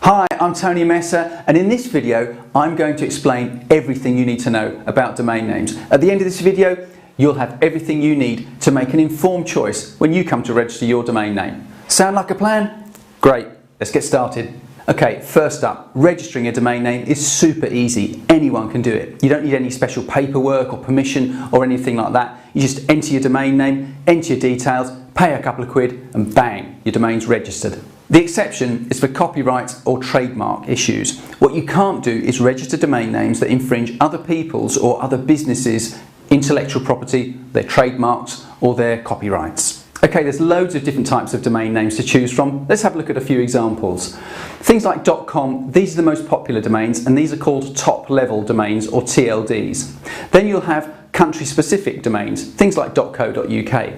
Hi, I'm Tony Messer, and in this video I'm going to explain everything you need to know about domain names. At the end of this video you'll have everything you need to make an informed choice when you come to register your domain name. Sound like a plan? Great, let's get started. Okay, first up, registering a domain name is super easy. Anyone can do it. You don't need any special paperwork or permission or anything like that. You just enter your domain name, enter your details, pay a couple of quid and bang, your domain's registered. The exception is for copyright or trademark issues. What you can't do is register domain names that infringe other people's or other businesses' intellectual property, their trademarks or their copyrights. Okay, there's loads of different types of domain names to choose from. Let's have a look at a few examples. Things like .com, these are the most popular domains and these are called top-level domains or TLDs. Then you'll have country-specific domains, things like .co.uk.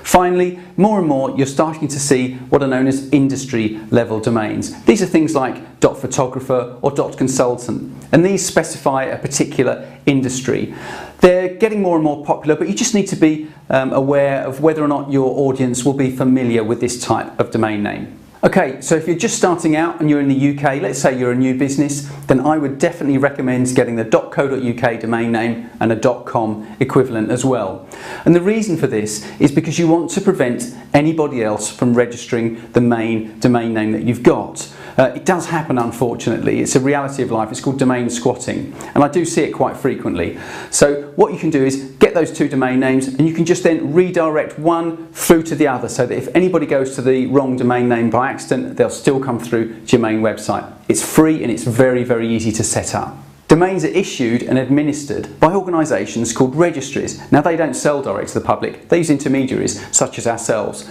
Finally, more and more you're starting to see what are known as industry-level domains. These are things like .photographer or .consultant, and these specify a particular industry. They're getting more and more popular, but you just need to be aware of whether or not your audience will be familiar with this type of domain name. Okay, so if you're just starting out and you're in the UK, let's say you're a new business, then I would definitely recommend getting the .co.uk domain name and a .com equivalent as well. And the reason for this is because you want to prevent anybody else from registering the main domain name that you've got. It does happen, unfortunately. It's a reality of life. It's called domain squatting, and I do see it quite frequently. So what you can do is get those two domain names and you can just then redirect one through to the other, so that if anybody goes to the wrong domain name by accident, they'll still come through to your main website. It's free and it's very, very easy to set up. Domains are issued and administered by organisations called registries. Now, they don't sell direct to the public, they use intermediaries such as ourselves.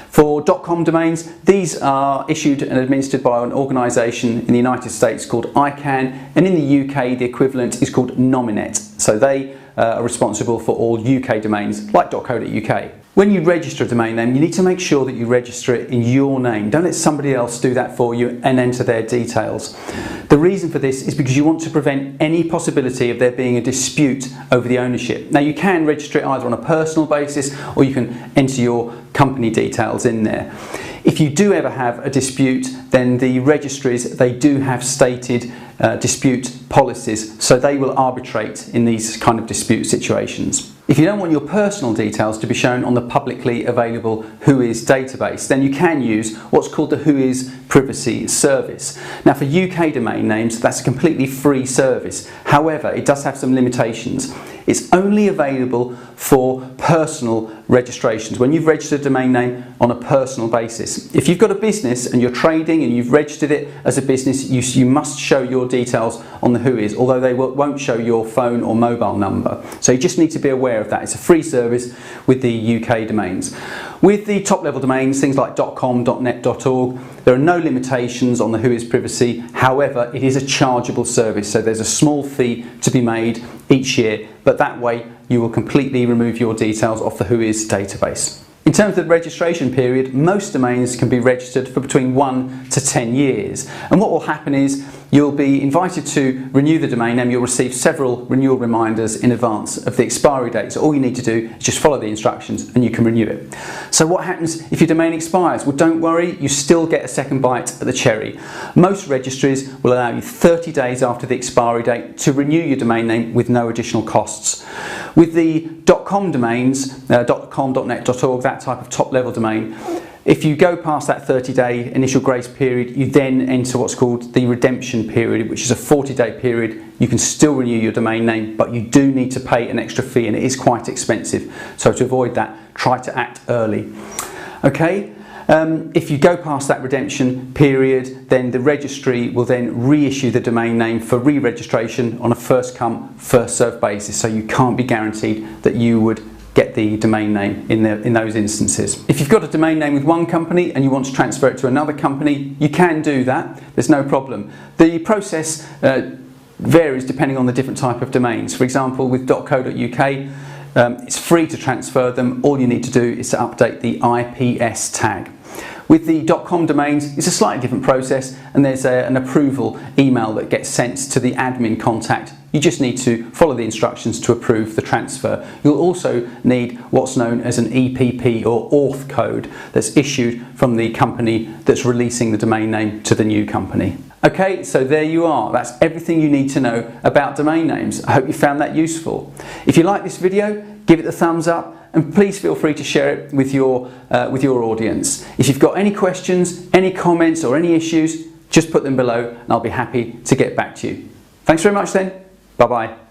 For .com domains, these are issued and administered by an organisation in the United States called ICANN, and in the UK the equivalent is called Nominet. So they are responsible for all UK domains like .co.uk. When you register a domain name, you need to make sure that you register it in your name. Don't let somebody else do that for you and enter their details. The reason for this is because you want to prevent any possibility of there being a dispute over the ownership. Now, you can register it either on a personal basis or you can enter your company details in there. If you do ever have a dispute, then the registries, they do have stated dispute policies, so they will arbitrate in these kind of dispute situations. If you don't want your personal details to be shown on the publicly available Whois database, then you can use what's called the Whois privacy service. Now, for UK domain names, that's a completely free service. However, it does have some limitations. It's only available for personal registrations, when you've registered a domain name on a personal basis. If you've got a business and you're trading and you've registered it as a business, you must show your details on the Whois, although they won't show your phone or mobile number. So you just need to be aware of that. It's a free service with the UK domains. With the top level domains, things like .com, .net, .org, there are no limitations on the Whois privacy. However, it is a chargeable service, so there's a small fee to be made each year, but that way you will completely remove your details off the Whois database. In terms of the registration period, most domains can be registered for between 1 to 10 years. And what will happen is you'll be invited to renew the domain name. You'll receive several renewal reminders in advance of the expiry date. So all you need to do is just follow the instructions and you can renew it. So what happens if your domain expires? Well, don't worry, you still get a second bite at the cherry. Most registries will allow you 30 days after the expiry date to renew your domain name with no additional costs. With the .com domains, .com, .net, .org, that type of top-level domain, if you go past that 30-day initial grace period, you then enter what's called the redemption period, which is a 40-day period. You can still renew your domain name, but you do need to pay an extra fee and it is quite expensive. So to avoid that, try to act early. Okay? If you go past that redemption period, then the registry will then reissue the domain name for re-registration on a first come, first served basis. So you can't be guaranteed that you would get the domain name in those instances. If you've got a domain name with one company and you want to transfer it to another company, you can do that. There's no problem. The process varies depending on the different type of domains. For example, with .co.uk, it's free to transfer them. All you need to do is to update the IPS tag. With the .com domains, it's a slightly different process and there's an approval email that gets sent to the admin contact. You just need to follow the instructions to approve the transfer. You'll also need what's known as an EPP or auth code that's issued from the company that's releasing the domain name to the new company. Okay, so there you are. That's everything you need to know about domain names. I hope you found that useful. If you like this video, give it a thumbs up and please feel free to share it with your audience. If you've got any questions, any comments or any issues, just put them below and I'll be happy to get back to you. Thanks very much then. Bye bye.